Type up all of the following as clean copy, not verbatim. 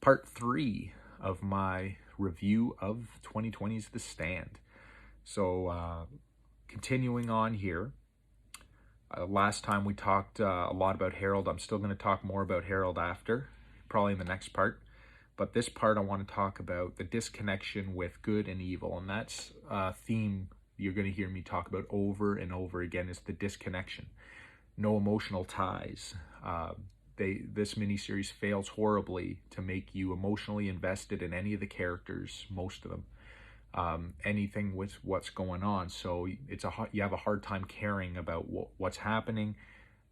part 3 of my review of 2020's The Stand. So, continuing on here. Last time we talked a lot about Harold. I'm still going to talk more about Harold after, probably in the next part. But this part I want to talk about the disconnection with good and evil. And that's a theme you're going to hear me talk about over and over again, is the disconnection. No emotional ties. This miniseries fails horribly to make you emotionally invested in any of the characters, most of them, anything with what's going on. So you have a hard time caring about what's happening,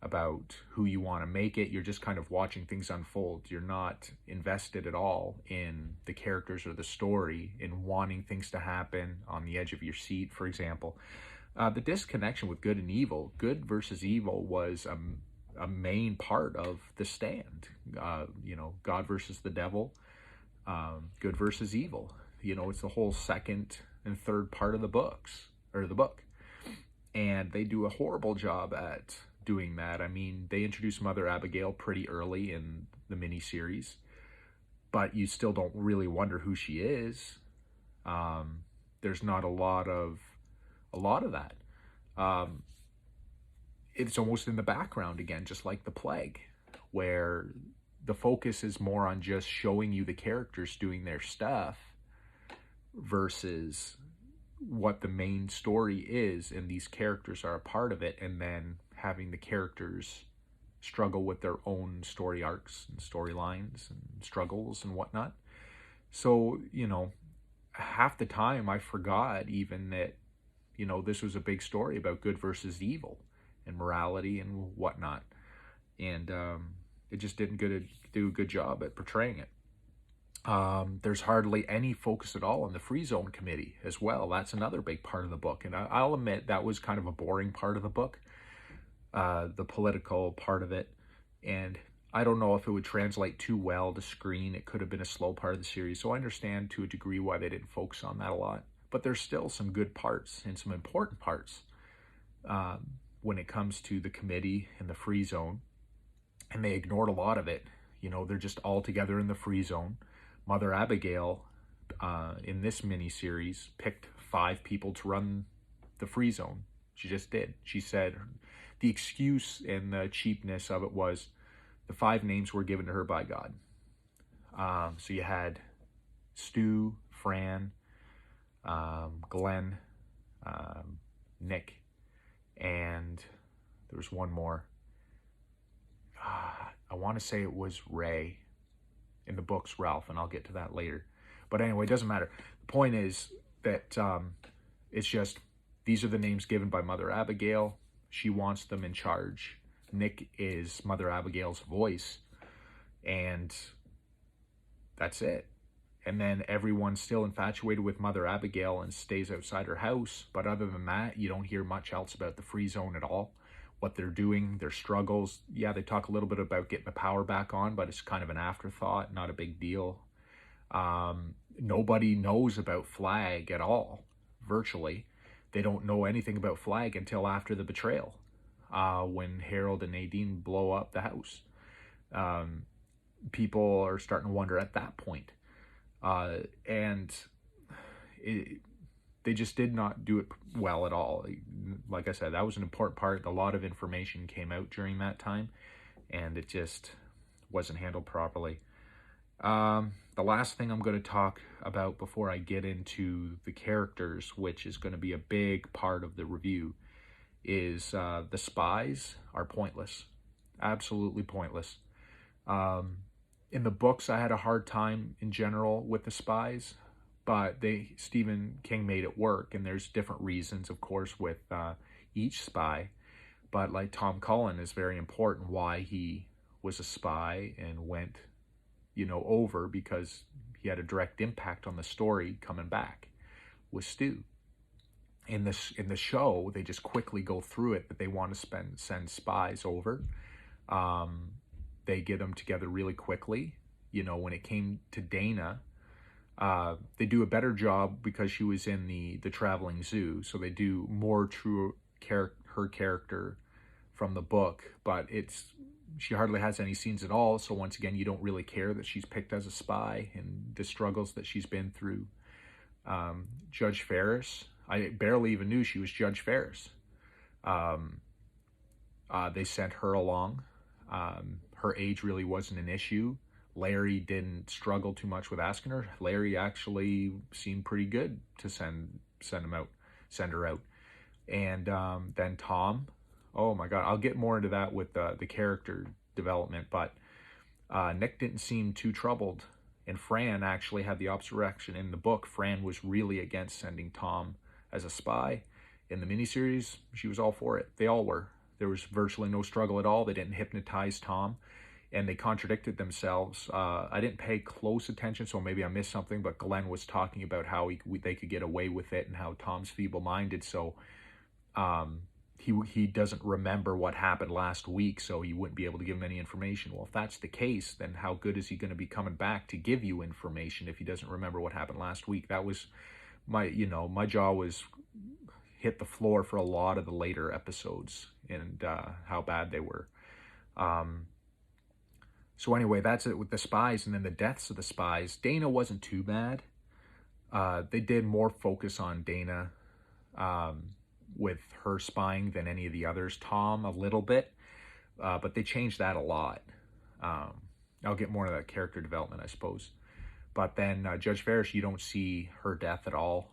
about who you want to make it. You're just kind of watching things unfold. You're not invested at all in the characters or the story, in wanting things to happen, on the edge of your seat, for example. The disconnection with good and evil, good versus evil, was a main part of The Stand. God versus the devil, good versus evil. It's the whole second and third part of the book. And they do a horrible job at doing that. I mean, they introduce Mother Abigail pretty early in the miniseries, but you still don't really wonder who she is. There's not a lot of that. It's almost in the background again, just like the plague, where the focus is more on just showing you the characters doing their stuff versus what the main story is, and these characters are a part of it, and then having the characters struggle with their own story arcs and storylines and struggles and whatnot. So, half the time I forgot even that, this was a big story about good versus evil and morality and whatnot. And it just didn't do a good job at portraying it. There's hardly any focus at all on the Free Zone Committee as well. That's another big part of the book. And I'll admit that was kind of a boring part of the book, the political part of it. And I don't know if it would translate too well to screen. It could have been a slow part of the series. So I understand to a degree why they didn't focus on that a lot. But there's still some good parts and some important parts when it comes to the committee and the Free Zone. And they ignored a lot of it. They're just all together in the Free Zone. Mother Abigail, in this miniseries, picked 5 people to run the Free Zone. She just did. She said the excuse and the cheapness of it was the 5 names were given to her by God. So you had Stu, Fran, Glenn, Nick, and there was one more. I want to say it was Ray. In the books, Ralph, and I'll get to that later. But anyway, it doesn't matter. The point is that it's just, these are the names given by Mother Abigail. She wants them in charge. Nick is Mother Abigail's voice, and that's it. And then everyone's still infatuated with Mother Abigail and stays outside her house. But other than that, you don't hear much else about the Free Zone at all. What they're doing, their struggles. Yeah, they talk a little bit about getting the power back on, but it's kind of an afterthought, not a big deal. Nobody knows about Flag at all, virtually. They don't know anything about Flag until after the betrayal, when Harold and Nadine blow up the house. People are starting to wonder at that point. They just did not do it well at all. Like I said, that was an important part. A lot of information came out during that time, and it just wasn't handled properly. The last thing I'm going to talk about before I get into the characters, which is going to be a big part of the review, is the spies are pointless. Absolutely pointless. In the books, I had a hard time in general with the spies, but Stephen King made it work, and there's different reasons, of course, with each spy. But like Tom Cullen is very important why he was a spy and went, over, because he had a direct impact on the story coming back with Stu. In the show, they just quickly go through it, that they want to send spies over. They get them together really quickly. When it came to Dana, they do a better job because she was in the traveling zoo, so they do more true her character from the book, but it's she hardly has any scenes at all. So once again, you don't really care that she's picked as a spy and the struggles that she's been through. Judge Ferris, I barely even knew she was Judge Ferris. They sent her along. Her age really wasn't an issue. Larry didn't struggle too much with asking her. Larry actually seemed pretty good to send her out. And then Tom, oh my God, I'll get more into that with the character development, but Nick didn't seem too troubled. And Fran actually had the opposite reaction. In the book, Fran was really against sending Tom as a spy. In the miniseries, she was all for it. They all were. There was virtually no struggle at all. They didn't hypnotize Tom, and they contradicted themselves. I didn't pay close attention, so maybe I missed something, but Glenn was talking about how they could get away with it and how Tom's feeble-minded, so he doesn't remember what happened last week, so he wouldn't be able to give him any information. Well, if that's the case, then how good is he going to be coming back to give you information if he doesn't remember what happened last week? That was my jaw was hit the floor for a lot of the later episodes and how bad they were. So anyway, that's it with the spies, and then the deaths of the spies. Dana wasn't too bad. They did more focus on Dana with her spying than any of the others. Tom, a little bit, but they changed that a lot. I'll get more of that character development, I suppose. But then Judge Ferris, you don't see her death at all.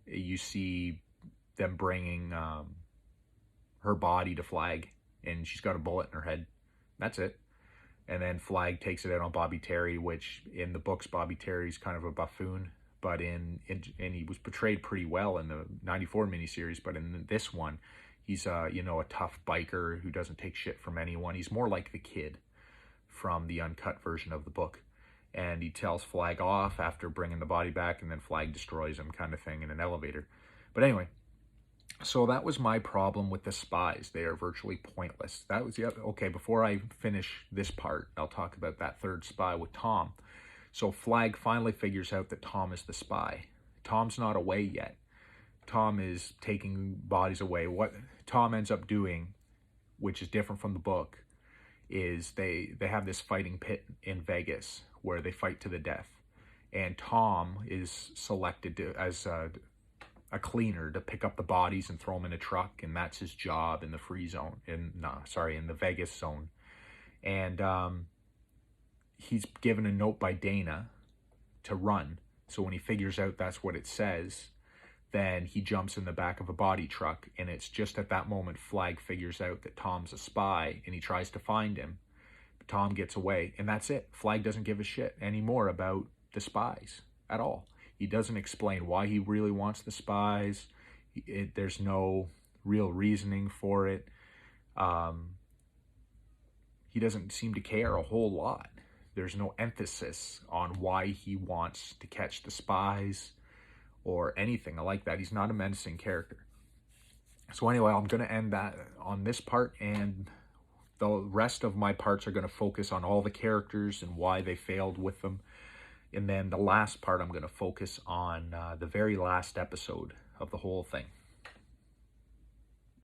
You see them bringing her body to Flag, and she's got a bullet in her head. That's it. And then Flag takes it out on Bobby Terry, which in the books, Bobby Terry's kind of a buffoon, but and he was portrayed pretty well in the 94 miniseries, but in this one, he's a tough biker who doesn't take shit from anyone. He's more like the kid from the uncut version of the book. And he tells Flag off after bringing the body back, and then Flag destroys him, kind of thing, in an elevator. But anyway, so that was my problem with the spies. They are virtually pointless. That was the other. Okay, before I finish this part, I'll talk about that third spy with Tom. So Flag finally figures out that Tom is the spy. Tom's not away yet. Tom is taking bodies away. What Tom ends up doing, which is different from the book, is they have this fighting pit in Vegas where they fight to the death. And Tom is selected as a cleaner to pick up the bodies and throw them in a truck, and that's his job in the free zone, in the Vegas zone. And he's given a note by Dana to run. So when he figures out that's what it says, then he jumps in the back of a body truck, and it's just at that moment Flag figures out that Tom's a spy, and he tries to find him. But Tom gets away, and that's it. Flag doesn't give a shit anymore about the spies at all. He doesn't explain why he really wants the spies. There's no real reasoning for it. He doesn't seem to care a whole lot. There's no emphasis on why he wants to catch the spies or anything like that. He's not a menacing character. So anyway, I'm going to end that on this part, and the rest of my parts are going to focus on all the characters and why they failed with them. And then the last part, I'm going to focus on the very last episode of the whole thing.